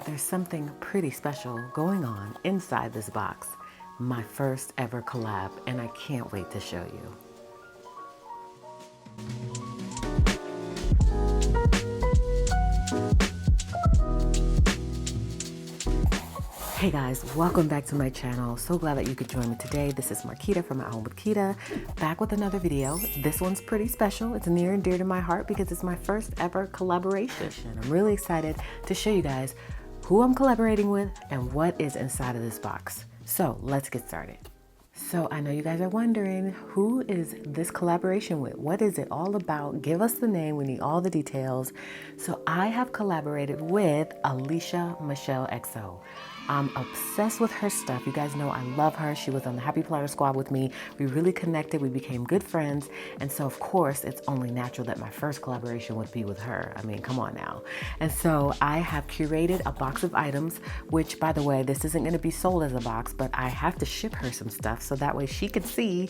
There's something pretty special going on inside this box. My first ever collab, and I can't wait to show you. Hey guys, welcome back to my channel. So glad that you could join me today. This is Quita from AtHomeWithQuita, back with another video. This one's pretty special. It's near and dear to my heart because it's my first ever collaboration. I'm really excited to show you guys who I'm collaborating with and what is inside of this box. So let's get started. So I know you guys are wondering, who is this collaboration with? What is it all about? Give us the name, we need all the details. So I have collaborated with Alicia Michelle Xo. I'm obsessed with her stuff. You guys know I love her. She was on the Happy Planner Squad with me. We really connected, we became good friends. And so of course, it's only natural that my first collaboration would be with her. I mean, come on now. And so I have curated a box of items, which by the way, this isn't gonna be sold as a box, but I have to ship her some stuff so that way she can see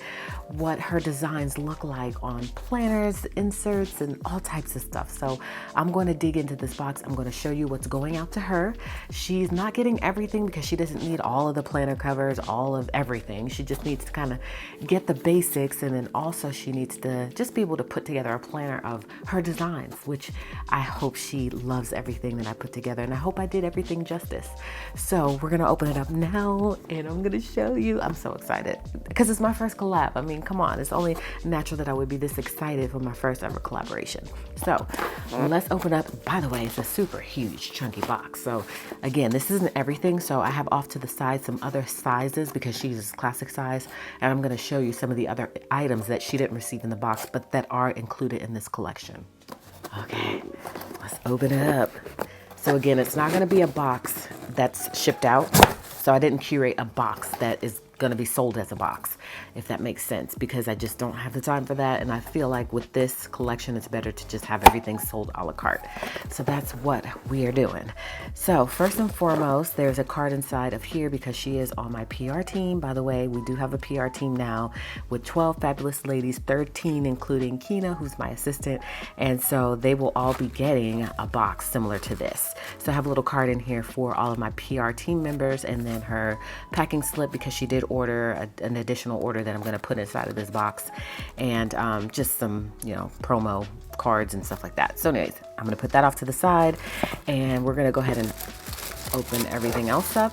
what her designs look like on planners, inserts, and all types of stuff. So I'm going to dig into this box. I'm going to show you what's going out to her. She's not getting everything because she doesn't need all of the planner covers, all of everything. She just needs to kind of get the basics, and then also she needs to just be able to put together a planner of her designs, which I hope she loves everything that I put together, and I hope I did everything justice. So we're gonna open it up now and I'm gonna show you. I'm so excited because it's my first collab. I mean, come on, it's only natural that I would be this excited for my first ever collaboration. So let's open up. By the way, it's a super huge chunky box. So again, this isn't everything. So I have off to the side some other sizes because she uses classic size, and I'm gonna show you some of the other items that she didn't receive in the box, but that are included in this collection. Okay, let's open it up. So again, it's not gonna be a box that's shipped out. So I didn't curate a box that is gonna be sold as a box, if that makes sense, because I just don't have the time for that. And I feel like with this collection, it's better to just have everything sold a la carte. So that's what we are doing. So first and foremost, there's a card inside of here because she is on my PR team. By the way, we do have a PR team now with 12 fabulous ladies, 13 including Quita, who's my assistant. And so they will all be getting a box similar to this. So I have a little card in here for all of my PR team members, and then her packing slip because she did order an additional order that I'm going to put inside of this box, and just some, you know, promo cards and stuff like that. So anyways, I'm going to put that off to the side, and we're going to go ahead and open everything else up,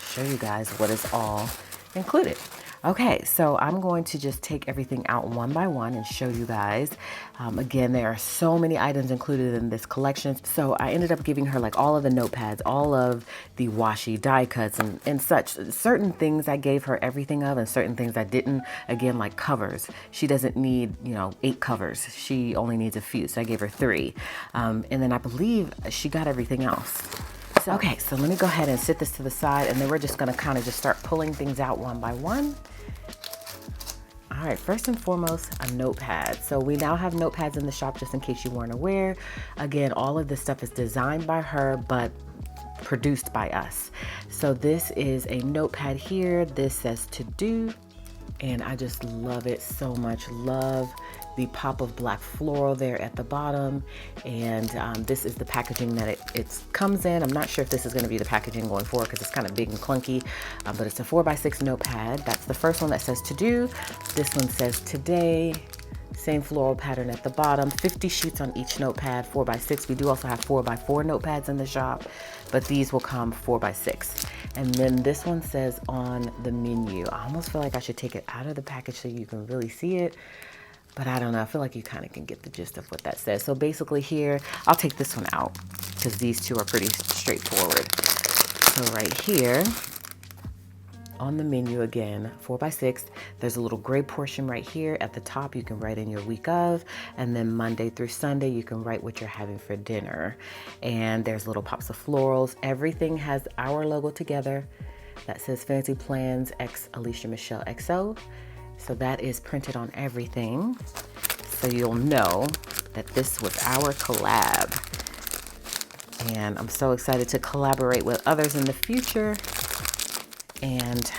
show you guys what is all included. Okay, so I'm going to just take everything out one by one and show you guys. Again, there are so many items included in this collection. So I ended up giving her like all of the notepads, all of the washi die cuts and such. Certain things I gave her everything of, and certain things I didn't. Again, like covers. She doesn't need, you know, 8 covers. She only needs a few, so I gave her 3. And then I believe she got everything else. Okay, so let me go ahead and sit this to the side, and then we're just gonna kind of just start pulling things out one by one. All right, first and foremost, a notepad. So we now have notepads in the shop, just in case you weren't aware. Again, all of this stuff is designed by her, but produced by us. So this is a notepad here. This says to do, and I just love it so much. Love the pop of black floral there at the bottom, and this is the packaging that it comes in. I'm not sure if this is going to be the packaging going forward because it's kind of big and clunky, but it's a 4x6 notepad. That's the first one that says to do. This one says today. Same floral pattern at the bottom. 50 sheets on each notepad, 4x6. We do also have 4x4 notepads in the shop, but these will come 4x6. And then this one says on the menu. I almost feel like I should take it out of the package so you can really see it, but I don't know. I feel like you kind of can get the gist of what that says. So basically here, I'll take this one out because these two are pretty straightforward. So right here, on the menu again, 4x6, there's a little gray portion right here at the top. You can write in your week of, and then Monday through Sunday, you can write what you're having for dinner. And there's little pops of florals. Everything has our logo together. That says Fancy Plans X Alicia Michelle Xo. So that is printed on everything. So you'll know that this was our collab. And I'm so excited to collaborate with others in the future. And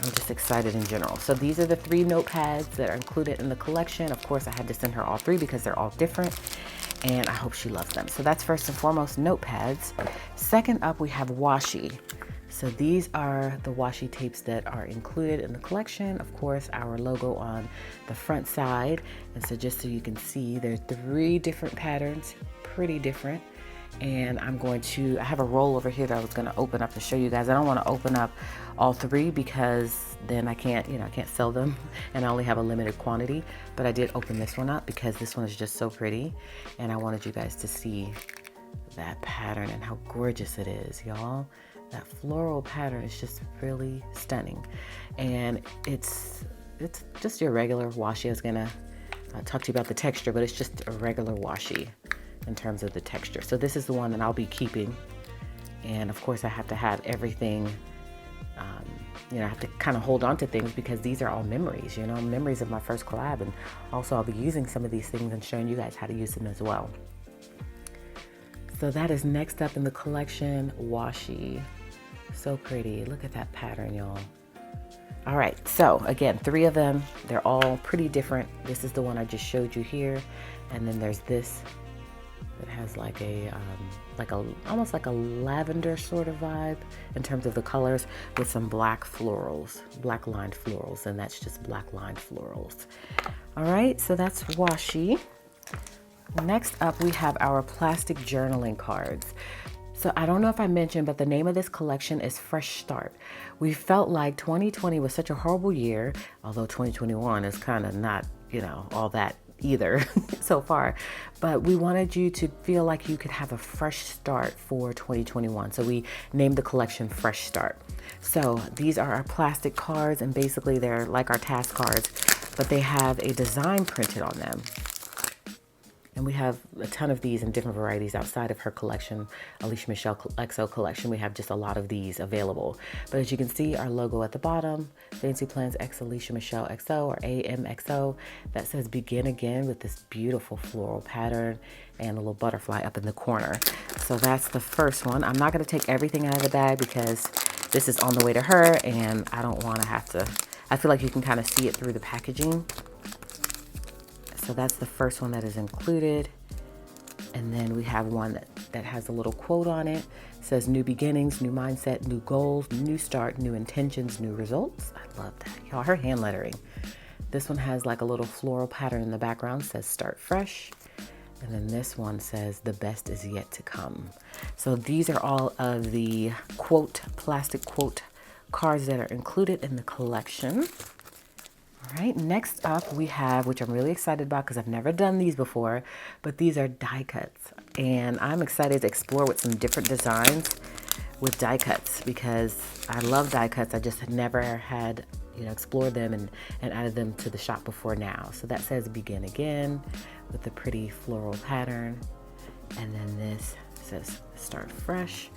I'm just excited in general. So these are the 3 notepads that are included in the collection. Of course, I had to send her all 3 because they're all different. and I hope she loves them. So that's first and foremost Notepads. Second up, we have washi. So these are the washi tapes that are included in the collection. Of course, our logo on the front side. And so just so you can see, there's 3 different patterns, pretty different. And I have a roll over here that I was gonna open up to show you guys. I don't wanna open up all 3 because then I can't sell them and I only have a limited quantity. But I did open this one up because this one is just so pretty. And I wanted you guys to see that pattern and how gorgeous it is, y'all. That floral pattern is just really stunning. And it's just your regular washi. I was gonna talk to you about the texture, but it's just a regular washi in terms of the texture. So this is the one that I'll be keeping. And of course I have to have everything, I have to kind of hold on to things because these are all memories, memories of my first collab. And also I'll be using some of these things and showing you guys how to use them as well. So that is next up in the collection, washi. So pretty. Look at that pattern, y'all. All right, so again, 3 of them. They're all pretty different. This is the one I just showed you here. And then there's this that has like almost like a lavender sort of vibe in terms of the colors, with some black florals, black lined florals, and that's just black lined florals. All right, so that's washi. Next up, we have our plastic journaling cards. So I don't know if I mentioned, but the name of this collection is Fresh Start. We felt like 2020 was such a horrible year, although 2021 is kind of not, all that either so far. But we wanted you to feel like you could have a fresh start for 2021. So we named the collection Fresh Start. So these are our plastic cards, and basically they're like our task cards, but they have a design printed on them. And we have a ton of these in different varieties outside of her collection, Alicia Michelle Xo collection. We have just a lot of these available. But as you can see, our logo at the bottom, Fancy Plans X Alicia Michelle Xo, or AMXO, that says Begin Again, with this beautiful floral pattern and a little butterfly up in the corner. So that's the first one. I'm not gonna take everything out of the bag because this is on the way to her and I don't wanna have to, I feel like you can kind of see it through the packaging. So that's the first one that is included. And then we have one that has a little quote on it. It says, new beginnings, new mindset, new goals, new start, new intentions, new results. I love that, y'all. Her hand lettering. This one has like a little floral pattern in the background. It says start fresh. And then this one says the best is yet to come. So these are all of the quote, plastic quote cards that are included in the collection. All right, next up we have, which I'm really excited about because I've never done these before, but these are die cuts. And I'm excited to explore with some different designs with die cuts because I love die cuts. I just had never had, explored them and added them to the shop before now. So that says Begin Again with the pretty floral pattern. And then this says Start Fresh.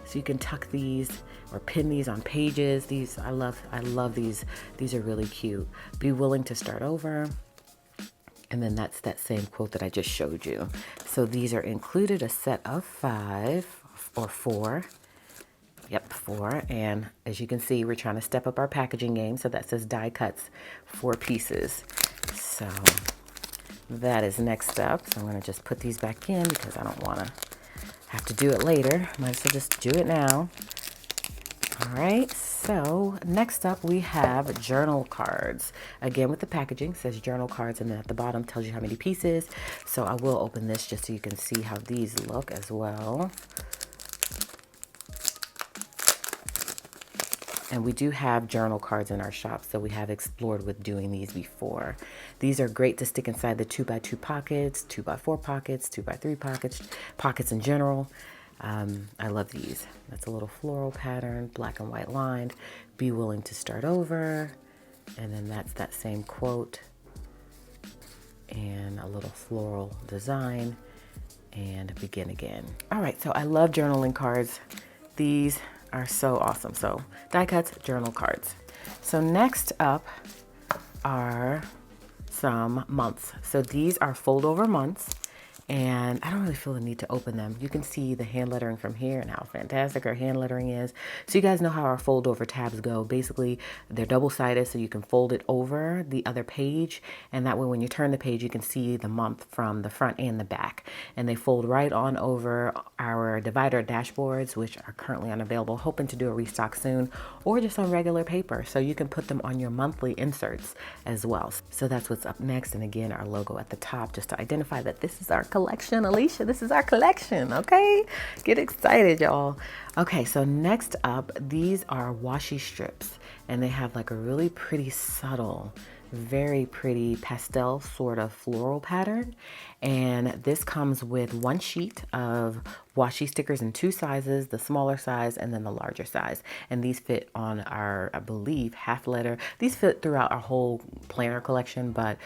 So you can tuck these or pin these on pages. These, I love these. These are really cute. Be willing to start over. And then that's that same quote that I just showed you. So these are included, a set of 5 or 4. Yep, 4. And as you can see, we're trying to step up our packaging game. So that says die cuts, 4 pieces. So that is next up. So I'm gonna just put these back in because I don't wanna have to do it later. Might as well just do it now. All right, so next up we have journal cards. Again, with the packaging, it says journal cards, and then at the bottom tells you how many pieces. So I will open this just so you can see how these look as well. And we do have journal cards in our shop, so we have explored with doing these before. These are great to stick inside the 2x2 pockets, 2x4 pockets, 2x3 pockets in general. I love these. That's a little floral pattern, black and white lined. Be willing to start over. And then that's that same quote and a little floral design and Begin Again. All right, so I love journaling cards. These are so awesome. So die cuts, journal cards. So next up are some months. So these are fold over months, and I don't really feel the need to open them. You can see the hand lettering from here and how fantastic our hand lettering is. So you guys know how our fold over tabs go. Basically, they're double-sided, so you can fold it over the other page, and that way when you turn the page, you can see the month from the front and the back. And they fold right on over our divider dashboards, which are currently unavailable, hoping to do a restock soon, or just on regular paper. So you can put them on your monthly inserts as well. So that's what's up next. And again, our logo at the top, just to identify that this is our collection. Alicia, this is our collection, okay? Get excited, y'all. Okay, so next up, these are washi strips, and they have like a really pretty subtle, very pretty pastel sort of floral pattern. And this comes with one sheet of washi stickers in two sizes, the smaller size and then the larger size. And these fit on our, I believe, half letter. These fit throughout our whole planner collection, but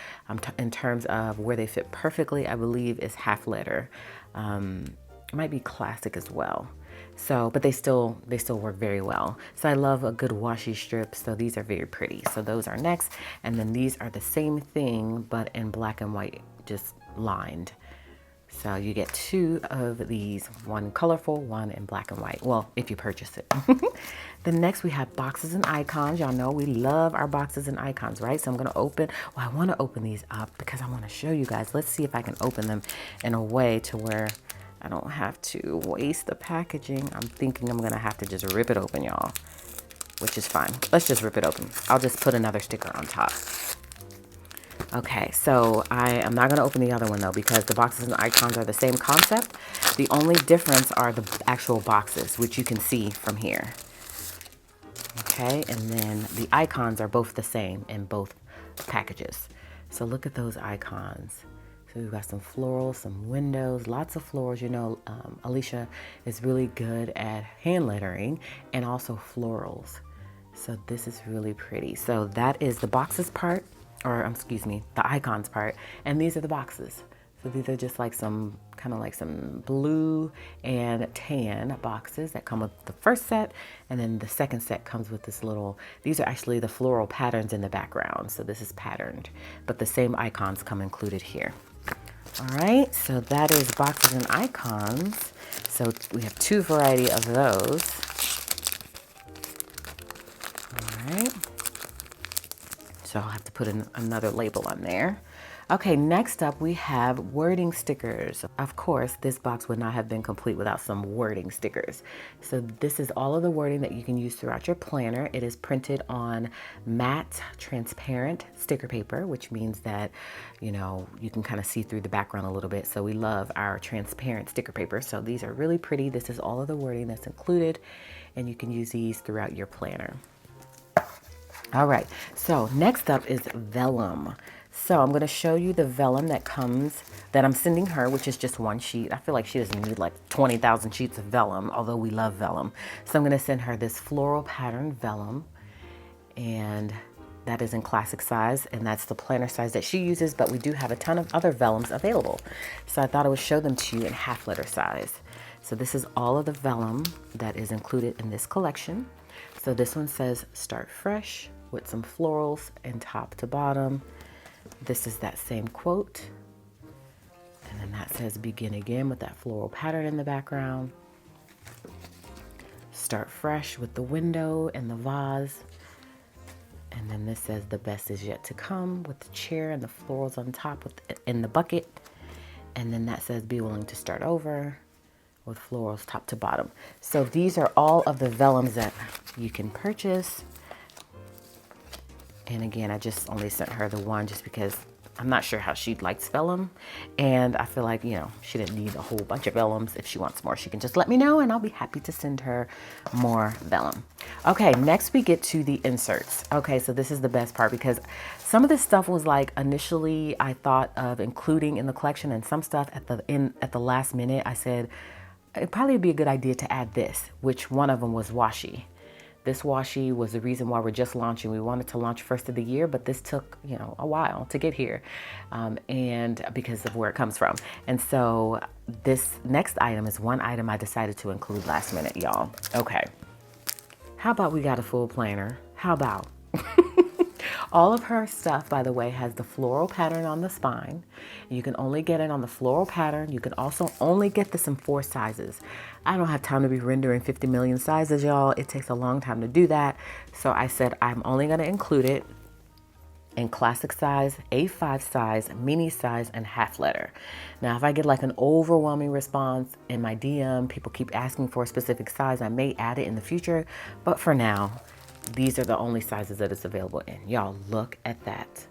in terms of where they fit perfectly, I believe is half letter. It might be classic as well. So, but they still work very well. So I love a good washi strip. So these are very pretty. So those are next. And then these are the same thing, but in black and white, just lined. So you get two of these, one colorful, one in black and white. Well, if you purchase it. Then next we have boxes and icons. Y'all know we love our boxes and icons, right? So I'm gonna open, well, I wanna open these up because I wanna show you guys. Let's see if I can open them in a way to where I don't have to waste the packaging. I'm thinking I'm gonna have to just rip it open, y'all, which is fine. Let's just rip it open. I'll just put another sticker on top. Okay, so I am not gonna open the other one though, because the boxes and icons are the same concept. The only difference are the actual boxes, which you can see from here. Okay, and then the icons are both the same in both packages. So look at those icons. So we've got some florals, some windows, lots of florals. You know, Alicia is really good at hand lettering and also florals. So this is really pretty. So that is the boxes part, or excuse me, the icons part. And these are the boxes. So these are just like some, kind of like some blue and tan boxes that come with the first set. And then the second set comes with this little, these are actually the floral patterns in the background. So this is patterned, but the same icons come included here. All right, so that is boxes and icons. So we have two variety of those. All right. So I'll have to put another label on there. Okay, next up we have wording stickers. Of course, this box would not have been complete without some wording stickers. So this is all of the wording that you can use throughout your planner. It is printed on matte transparent sticker paper, which means that, you know, you can kind of see through the background a little bit. So we love our transparent sticker paper. So these are really pretty. This is all of the wording that's included, and you can use these throughout your planner. All right, so next up is vellum. So I'm going to show you the vellum that comes, that I'm sending her, which is just one sheet. I feel like she doesn't need like 20,000 sheets of vellum, although we love vellum. So I'm going to send her this floral pattern vellum, and that is in classic size, and that's the planner size that she uses, but we do have a ton of other vellums available. So I thought I would show them to you in half letter size. So this is all of the vellum that is included in this collection. So this one says start fresh with some florals and top to bottom. This is that same quote. And then that says begin again with that floral pattern in the background. Start fresh with the window and the vase. And then this says the best is yet to come with the chair and the florals on top in the bucket. And then that says be willing to start over with florals top to bottom. So these are all of the vellums that you can purchase. And again, I just only sent her the one just because I'm not sure how she likes vellum. And I feel like, you know, she didn't need a whole bunch of vellums. If she wants more, she can just let me know and I'll be happy to send her more vellum. Okay, next we get to the inserts. Okay, so this is the best part because some of this stuff was like initially I thought of including in the collection, and some stuff at the last minute I said it'd probably be a good idea to add this, which one of them was washi. This washi was the reason why we're just launching. We wanted to launch first of the year, but this took, you know, a while to get here, and because of where it comes from. And so this next item is one item I decided to include last minute, y'all. Okay. How about we got a full planner? How about? All of her stuff, by the way, has the floral pattern on the spine. You can only get it on the floral pattern. You can also only get this in 4 sizes. I don't have time to be rendering 50 million sizes, y'all. It takes a long time to do that. So I said I'm only going to include it in classic size, A5 size, mini size, and half letter. Now, if I get like an overwhelming response in my DM, people keep asking for a specific size, I may add it in the future. But for now, these are the only sizes that it's available in. Y'all, look at that.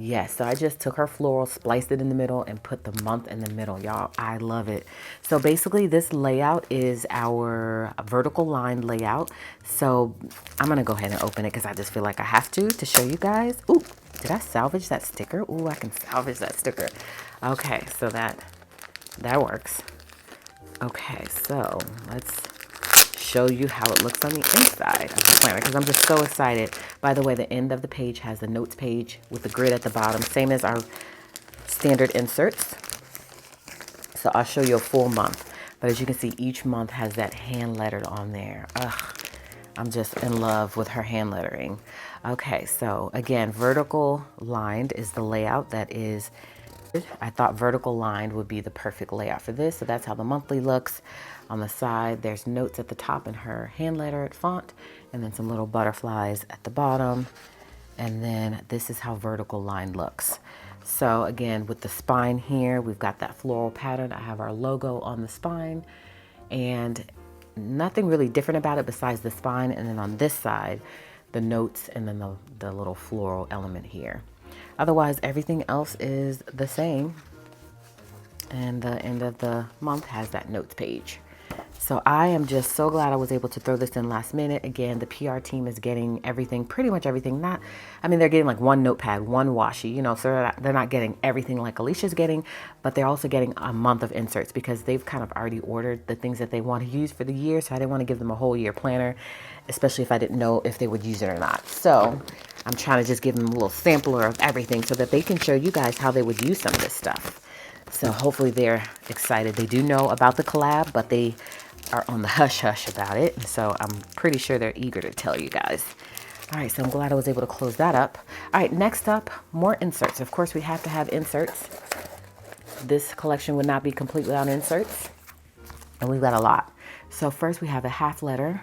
Yes, so I just took her floral, spliced it in the middle, and put the month in the middle. Y'all, I love it. So basically, this layout is our vertical line layout. So I'm going to go ahead and open it because I just feel like I have to show you guys. Ooh, did I salvage that sticker? Ooh, I can salvage that sticker. Okay, so that works. Okay, so let's show you how it looks on the inside of the planner because I'm just so excited. By the way, the end of the page has the notes page with the grid at the bottom, same as our standard inserts. So I'll show you a full month, but as you can see, each month has that hand lettered on there. Ugh, I'm just in love with her hand lettering. Okay, so again, vertical lined is the layout that is. I thought vertical lined would be the perfect layout for this. So that's how the monthly looks. On the side, there's notes at the top in her hand lettered font, and then some little butterflies at the bottom. And then this is how vertical line looks. So again, with the spine here, we've got that floral pattern. I have our logo on the spine and nothing really different about it besides the spine. And then on this side, the notes and then the little floral element here. Otherwise, everything else is the same. And the end of the month has that notes page. So I am just so glad I was able to throw this in last minute. Again, the PR team is getting everything, pretty much everything. They're getting like one notepad, one washi, so they're not getting everything like Alicia's getting, but they're also getting a month of inserts because they've kind of already ordered the things that they want to use for the year. So I didn't want to give them a whole year planner, especially if I didn't know if they would use it or not. So I'm trying to just give them a little sampler of everything so that they can show you guys how they would use some of this stuff. So hopefully they're excited. They do know about the collab, but they are on the hush hush about it. And so I'm pretty sure they're eager to tell you guys. All right, so I'm glad I was able to close that up. All right, next up, more inserts. Of course, we have to have inserts. This collection would not be complete without inserts. And we've got a lot. So first we have a half letter.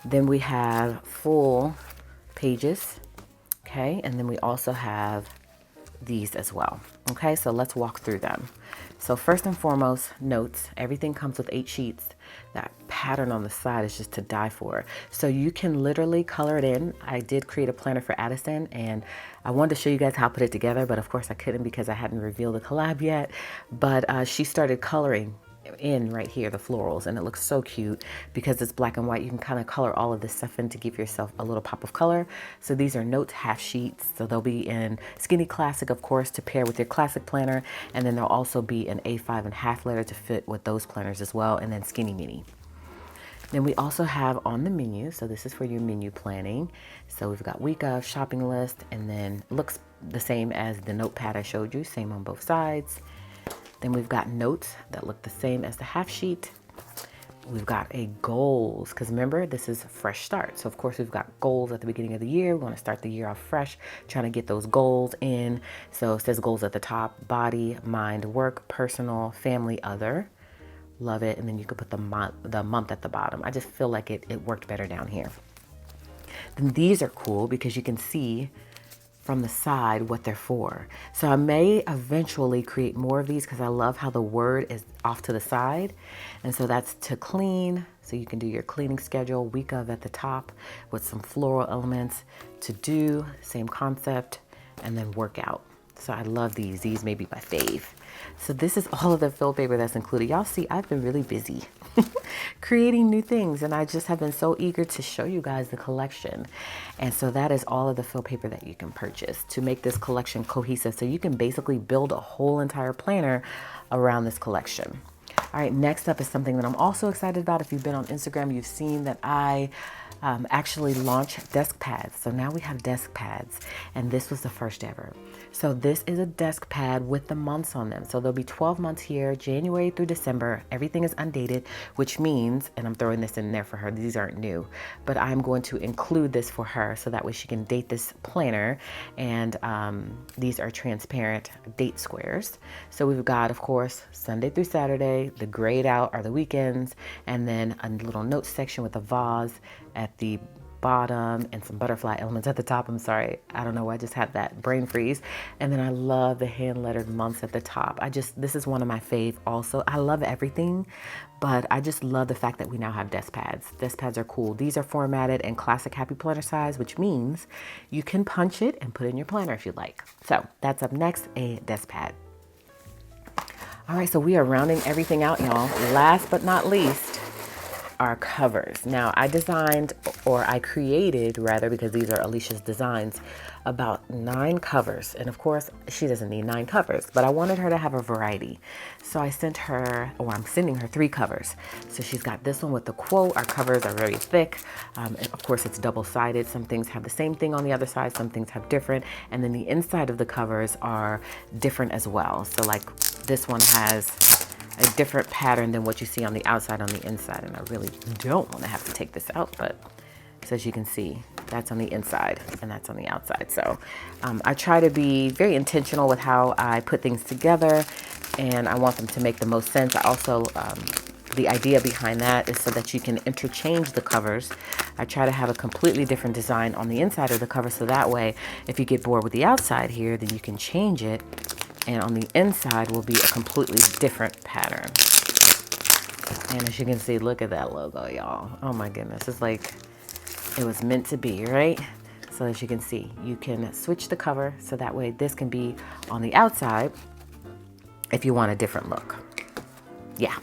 Then we have full pages. Okay, and then we also have these as well. Okay, so let's walk through them. So first and foremost, notes. Everything comes with 8 sheets. That pattern on the side is just to die for. So you can literally color it in. I did create a planner for Addison and I wanted to show you guys how I put it together, but of course I couldn't because I hadn't revealed the collab yet. But she started coloring in right here, the florals, and it looks so cute because it's black and white. You can kind of color all of this stuff in to give yourself a little pop of color. So these are notes half sheets, so they'll be in skinny classic, of course, to pair with your classic planner, and then they'll also be in A5 and half letter to fit with those planners as well, and then skinny mini. Then we also have on the menu, so this is for your menu planning. So we've got week of, shopping list, and then looks the same as the notepad I showed you, same on both sides. Then we've got notes that look the same as the half sheet. We've got a goals, because remember, this is fresh start. So of course we've got goals at the beginning of the year. We want to start the year off fresh, trying to get those goals in. So it says goals at the top: body, mind, work, personal, family, other. Love it. And then you could put the month at the bottom. I just feel like it worked better down here. Then these are cool because you can see from the side what they're for. So I may eventually create more of these because I love how the word is off to the side. And so that's to clean. So you can do your cleaning schedule, week of at the top with some floral elements. To do, same concept, and then workout. So I love these. These may be my fave. So this is all of the fill paper that's included. Y'all see, I've been really busy creating new things, and I just have been so eager to show you guys the collection. And so that is all of the fill paper that you can purchase to make this collection cohesive. So you can basically build a whole entire planner around this collection. All right, next up is something that I'm also excited about. If you've been on Instagram, you've seen that I actually launch desk pads. So now we have desk pads, and this was the first ever. So this is a desk pad with the months on them. So there'll be 12 months here, January through December. Everything is undated, which means, and I'm throwing this in there for her, these aren't new, but I'm going to include this for her so that way she can date this planner. And these are transparent date squares. So we've got, of course, Sunday through Saturday, the grayed out are the weekends, and then a little notes section with a vase at the bottom and some butterfly elements at the top. I'm sorry, I don't know why I just had that brain freeze. And then I love the hand lettered months at the top. This is one of my fave also. I love everything, but I just love the fact that we now have desk pads. Desk pads are cool. These are formatted in classic happy planner size, which means you can punch it and put it in your planner if you'd like. So that's up next, a desk pad. All right, so we are rounding everything out, y'all. Last but not least, our covers. Now I created rather, because these are Alicia's designs, about 9 covers. And of course she doesn't need 9 covers, but I wanted her to have a variety. So I'm sending her 3 covers. So she's got this one with the quote. Our covers are very thick. And of course it's double-sided. Some things have the same thing on the other side, some things have different. And then the inside of the covers are different as well. So like this one has a different pattern than what you see on the outside on the inside. And I really don't want to have to take this out, but so as you can see, that's on the inside and that's on the outside. So I try to be very intentional with how I put things together, and I want them to make the most sense. I also, the idea behind that is so that you can interchange the covers. I try to have a completely different design on the inside of the cover, so that way if you get bored with the outside here, then you can change it, and on the inside will be a completely different pattern. And as you can see, look at that logo, y'all. Oh my goodness, it's like it was meant to be, right? So as you can see, you can switch the cover so that way this can be on the outside if you want a different look. Yeah,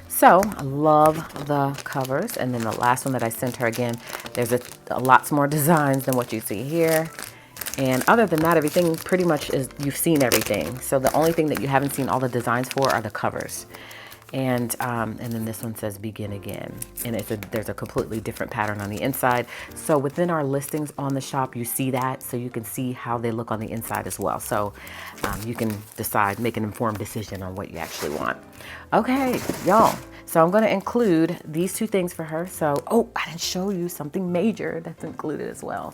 so I love the covers. And then the last one that I sent her, again, there's a lots more designs than what you see here. And other than that, everything pretty much is, you've seen everything. So the only thing that you haven't seen all the designs for are the covers. And then this one says begin again. And there's a completely different pattern on the inside. So within our listings on the shop, you see that, so you can see how they look on the inside as well. So you can decide, make an informed decision on what you actually want. Okay, y'all. So I'm going to include these 2 things for her. So, oh, I didn't show you something major that's included as well.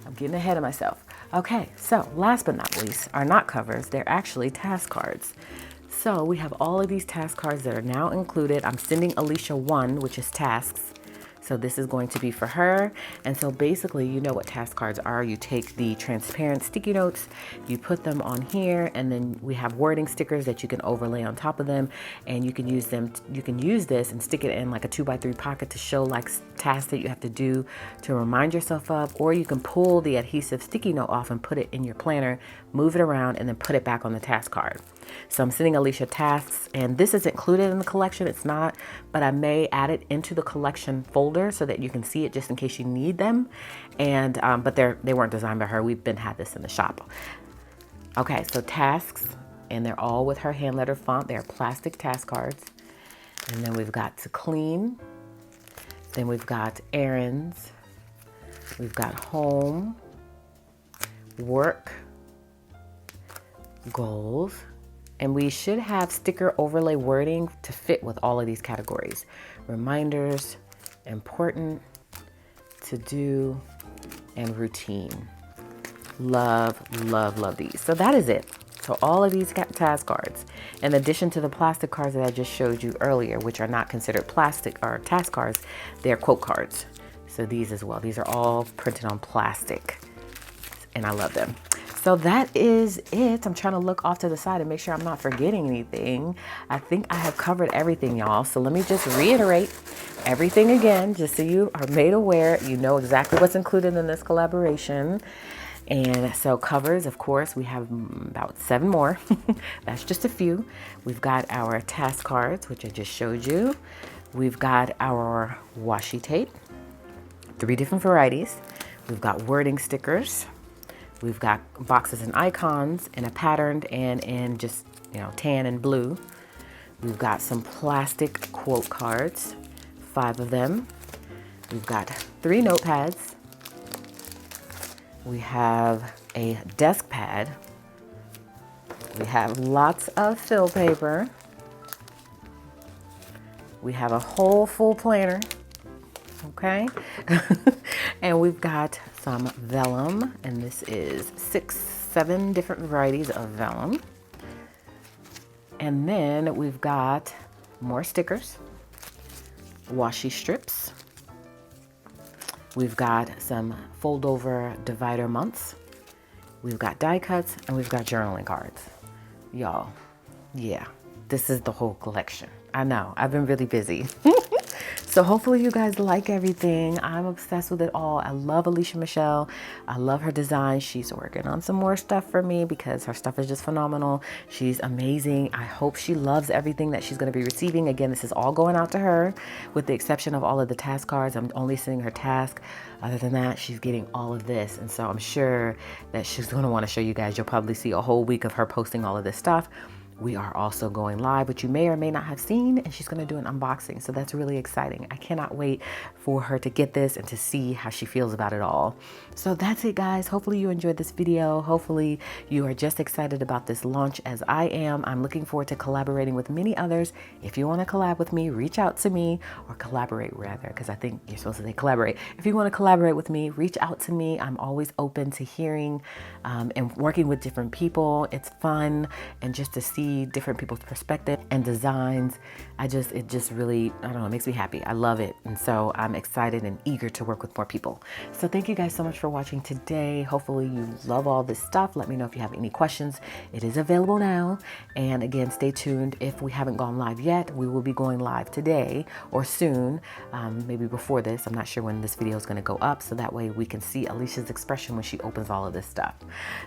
I'm getting ahead of myself. Okay, so last but not least are not covers. They're actually task cards. So we have all of these task cards that are now included. I'm sending Alicia 1, which is tasks. So this is going to be for her. And so basically, you know what task cards are. You take the transparent sticky notes, you put them on here, and then we have wording stickers that you can overlay on top of them. And you can use them, you can use this and stick it in like a 2x3 pocket to show like tasks that you have to do to remind yourself of, or you can pull the adhesive sticky note off and put it in your planner, move it around, and then put it back on the task card. So I'm sending Alicia tasks, and this is included in the collection. It's not, but I may add it into the collection folder so that you can see it just in case you need them. And but they weren't designed by her. We've had this in the shop. Okay, so tasks, and they're all with her hand lettered font. They're plastic task cards. And then we've got to clean. Then we've got errands. We've got home, work, goals. And we should have sticker overlay wording to fit with all of these categories. Reminders, important, to do, and routine. Love, love, love these. So that is it. So all of these task cards, in addition to the plastic cards that I just showed you earlier, which are not considered plastic or task cards, they're quote cards. So these as well. These are all printed on plastic, and I love them. So that is it. I'm trying to look off to the side and make sure I'm not forgetting anything. I think I have covered everything, y'all. So let me just reiterate everything again, just so you are made aware. You know exactly what's included in this collaboration. And so covers, of course, we have about 7 more. That's just a few. We've got our task cards, which I just showed you. We've got our washi tape, 3 different varieties. We've got wording stickers. We've got boxes and icons in a patterned and in just, tan and blue. We've got some plastic quote cards, 5 of them. We've got 3 notepads. We have a desk pad. We have lots of fill paper. We have a whole full planner, okay? And we've got some vellum, and this is 6-7 different varieties of vellum. And then we've got more stickers, washi strips. We've got some fold over divider months. We've got die cuts, and we've got journaling cards. Y'all, yeah, this is the whole collection. I know, I've been really busy. So hopefully you guys like everything. I'm obsessed with it all. I love Alicia Michelle. I love her design. She's working on some more stuff for me because her stuff is just phenomenal. She's amazing. I hope she loves everything that she's going to be receiving. Again, this is all going out to her with the exception of all of the task cards. I'm only sending her task. Other than that, she's getting all of this. And so I'm sure that she's going to want to show you guys. You'll probably see a whole week of her posting all of this stuff. We are also going live, which you may or may not have seen, and she's going to do an unboxing. So that's really exciting. I cannot wait for her to get this and to see how she feels about it all. So that's it, guys. Hopefully you enjoyed this video. Hopefully you are just excited about this launch as I am. I'm looking forward to collaborating with many others. If you want to collab with me, reach out to me, or collaborate rather, because I think you're supposed to say collaborate. If you want to collaborate with me, reach out to me. I'm always open to hearing and working with different people. It's fun, and just to see different people's perspective and designs. It just really, I don't know, it makes me happy. I love it. And so I'm excited and eager to work with more people. So thank you guys so much for watching today. Hopefully you love all this stuff. Let me know if you have any questions. It is available now. And again, stay tuned. If we haven't gone live yet, we will be going live today or soon, maybe before this. I'm not sure when this video is going to go up, so that way we can see Alicia's expression when she opens all of this stuff.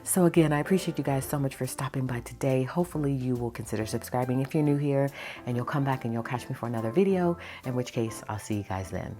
So again, I appreciate you guys so much for stopping by today. Hopefully you will consider subscribing if you're new here, and you'll come back and you'll catch me for another video, in which case I'll see you guys then.